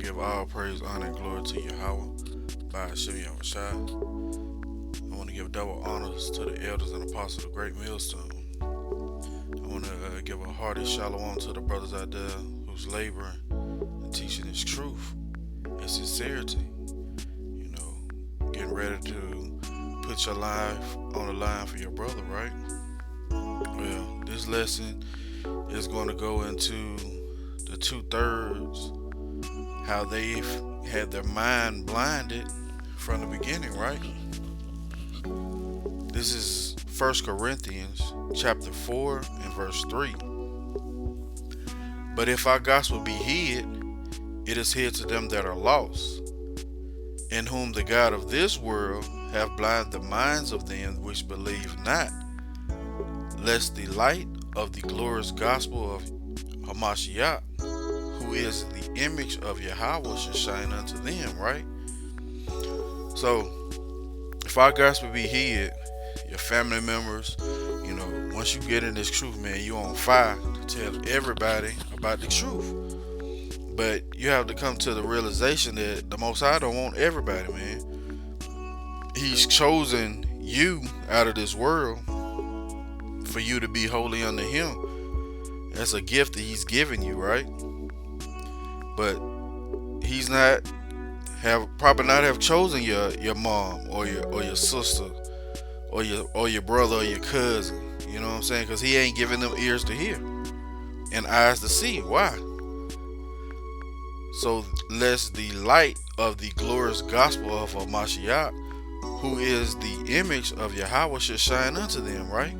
give all praise, honor, and glory to Yahweh by Hashem Yahushua. I want to give double honors to the elders and apostles of Great Millstone. I want to give a hearty shalom to the brothers out there who's laboring and teaching this truth and sincerity. You know, getting ready to put your life on the line for your brother, right? Well, this lesson is going to go into the 2/3, how they've had their mind blinded from the beginning, right? This is 1 Corinthians chapter 4 and verse 3. But if our gospel be hid, it is hid to them that are lost, in whom the God of this world hath blinded the minds of them which believe not, lest the light of the glorious gospel of Hamashiach, who is the image of Yahweh, should shine unto them, right? So, if our gospel be hid, your family members, you know, once you get in this truth, man, you on fire to tell everybody about the truth. But you have to come to the realization that the Most High don't want everybody, man. He's chosen you out of this world for you to be holy unto Him. That's a gift that He's given you, right? But He's probably not have chosen your mom or your sister or your brother or your cousin. You know what I'm saying? Because He ain't giving them ears to hear and eyes to see. Why? So lest the light of the glorious gospel of Mashiach, who is the image of Yahweh, should shine unto them, right?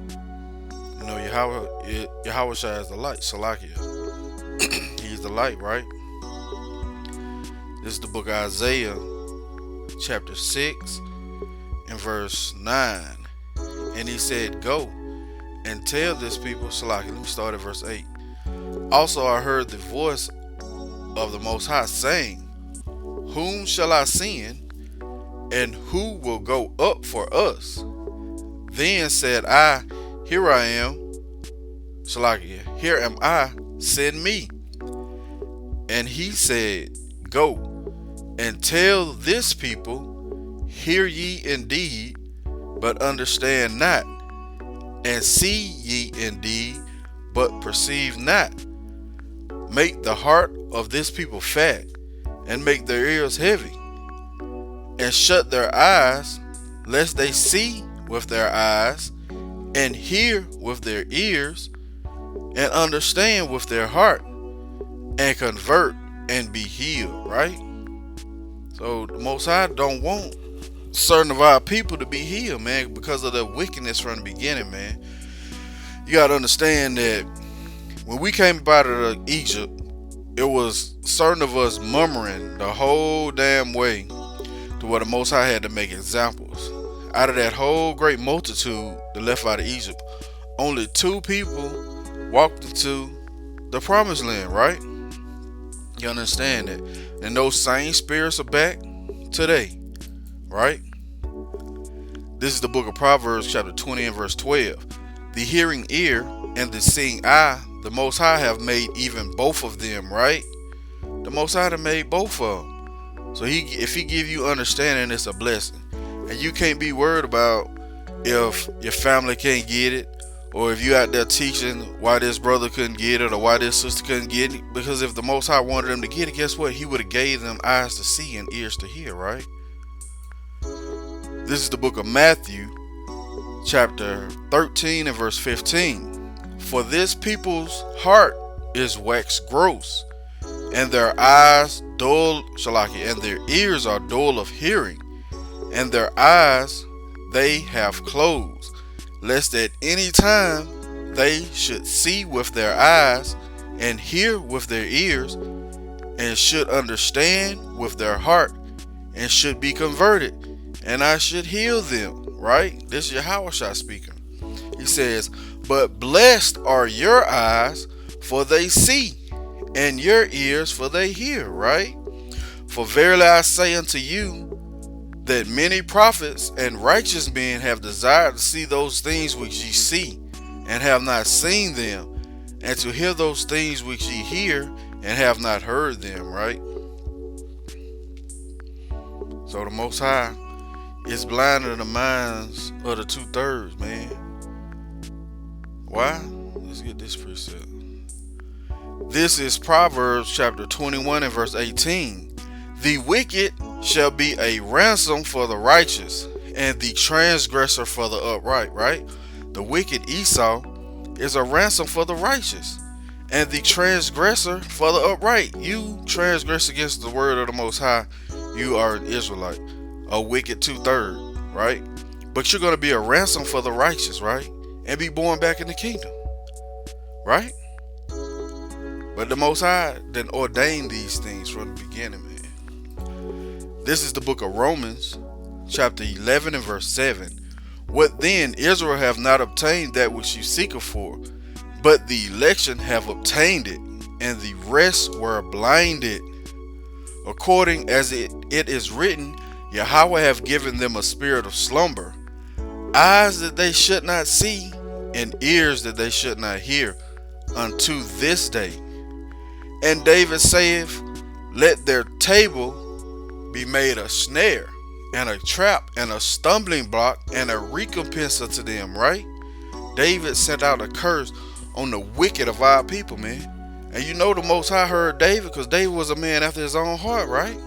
You know, Yahweh shines the light, Salakia. He's the light, right? This is the book of Isaiah, chapter 6 and verse 9. And he said, go and tell this people, Salakia. Let me start at verse 8. Also I heard the voice of the Most High saying, whom shall I send, and who will go up for us? Then said I, here I am, Salakia, here am I, send me. And he said, go and tell this people, hear ye indeed, but understand not, and see ye indeed, but perceive not. Make the heart of this people fat, and make their ears heavy, and shut their eyes, lest they see with their eyes, and hear with their ears, and understand with their heart, and convert and be healed, right? So the Most High don't want certain of our people to be healed, man, because of the wickedness from the beginning, man. You gotta understand that when we came up out of Egypt, it was certain of us murmuring the whole damn way to where the Most High had to make examples. Out of that whole great multitude that left out of Egypt, only 2 people walked into the promised land, right? You understand that? And those same spirits are back today, right? This is the book of Proverbs, chapter 20 and verse 12. The hearing ear and the seeing eye, the Most High have made even both of them, right? The Most High have made both of them. So if He give you understanding, it's a blessing. And you can't be worried about if your family can't get it, or if you out there teaching why this brother couldn't get it, or why this sister couldn't get it. Because if the Most High wanted them to get it, guess what? He would have gave them eyes to see and ears to hear, right? This is the book of Matthew, chapter 13 and verse 15. For this people's heart is waxed gross, and their eyes dull, Shalaki, and their ears are dull of hearing, and their eyes they have closed, lest at any time they should see with their eyes, and hear with their ears, and should understand with their heart, and should be converted, and I should heal them, right? This is Yahweh speaking. He says, but blessed are your eyes, for they see, and your ears, for they hear, right? For verily I say unto you, that many prophets and righteous men have desired to see those things which ye see, and have not seen them, and to hear those things which ye hear, and have not heard them, right? So the Most High is blinding the minds of the 2/3, man. Why? Let's get this precept. This is Proverbs chapter 21 and verse 18. The wicked shall be a ransom for the righteous, and the transgressor for the upright, right? The wicked Esau is a ransom for the righteous, and the transgressor for the upright. You transgress against the word of the Most High, you are an Israelite, a wicked 2/3, right? But you're going to be a ransom for the righteous, right? And be born back in the kingdom, right? But the Most High then ordained these things from the beginning, man. This is the book of Romans, chapter 11 and verse 7. What then? Israel have not obtained that which you seeketh for, but the election have obtained it, and the rest were blinded. According as it is written, Yahweh have given them a spirit of slumber, eyes that they should not see, and ears that they should not hear, unto this day. And David saith, let their table be made a snare, and a trap, and a stumbling block, and a recompense unto them, right? David sent out a curse on the wicked of our people, man. And you know the Most High heard David, because David was a man after his own heart, right?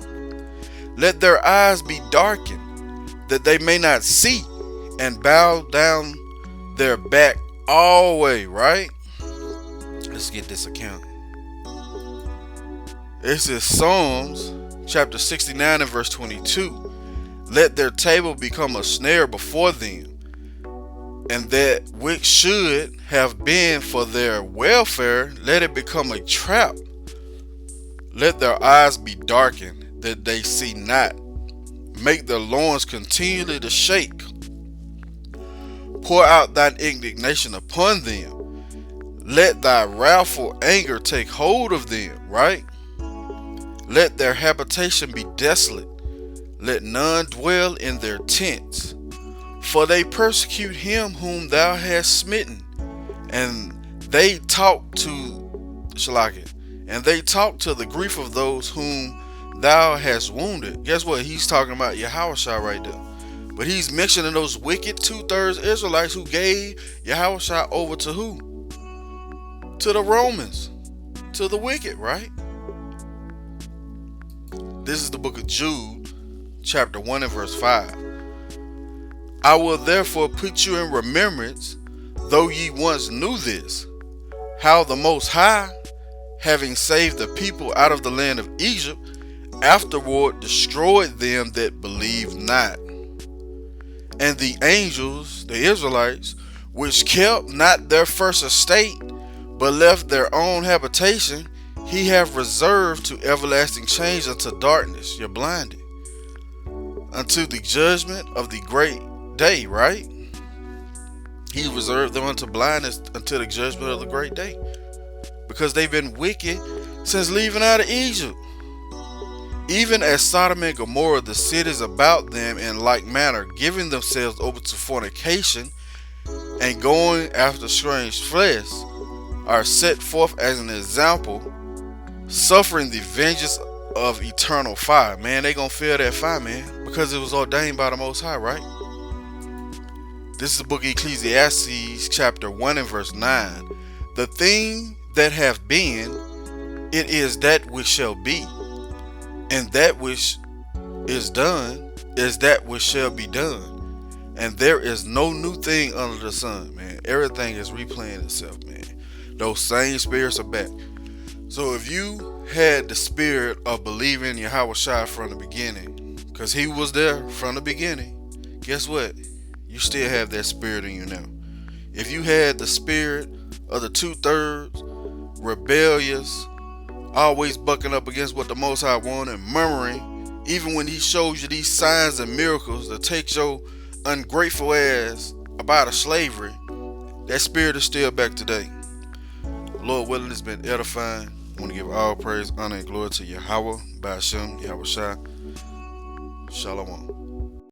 Let their eyes be darkened, that they may not see, and bow down their back always, right? Let's get this account. This is Psalms chapter 69 and verse 22. Let their table become a snare before them, and that which should have been for their welfare, let it become a trap. Let their eyes be darkened, that they see not. Make their loins continually to shake. Pour out thine indignation upon them. Let thy wrathful anger take hold of them, right? Let their habitation be desolate. Let none dwell in their tents. For they persecute him whom thou hast smitten, and they talk to the grief of those whom thou hast wounded. Guess what? He's talking about Yahushua right there. But he's mentioning those wicked 2/3 Israelites who gave Yahushua over to who? To the Romans, to the wicked, right? This is the book of Jude, chapter 1 and verse 5. I will therefore put you in remembrance, though ye once knew this, how the Most High, having saved the people out of the land of Egypt, afterward destroyed them that believed not. And the angels, the Israelites, which kept not their first estate, but left their own habitation, he hath reserved to everlasting change unto darkness. You're blinded. Unto the judgment of the great day, right? He reserved them unto blindness until the judgment of the great day. Because they've been wicked since leaving out of Egypt. Even as Sodom and Gomorrah, the cities about them in like manner, giving themselves over to fornication and going after strange flesh, are set forth as an example, suffering the vengeance of eternal fire. Man, they gonna feel that fire, man, because it was ordained by the Most High, right? This is the book of Ecclesiastes, chapter 1 and verse 9. The thing that hath been, it is that which shall be, and that which is done is that which shall be done. And there is no new thing under the sun, man. Everything is replaying itself, man. Those same spirits are back. So if you had the spirit of believing Yahushua from the beginning, because he was there from the beginning, guess what? You still have that spirit in you now. If you had the spirit of the 2/3, rebellious, always bucking up against what the Most High wanted, murmuring, even when he shows you these signs and miracles that takes your ungrateful ass about a slavery, that spirit is still back today. Lord willing, it's been edifying. I want to give all praise, honor, and glory to Yahweh, Ba'ashem, Yahushua. Shalom.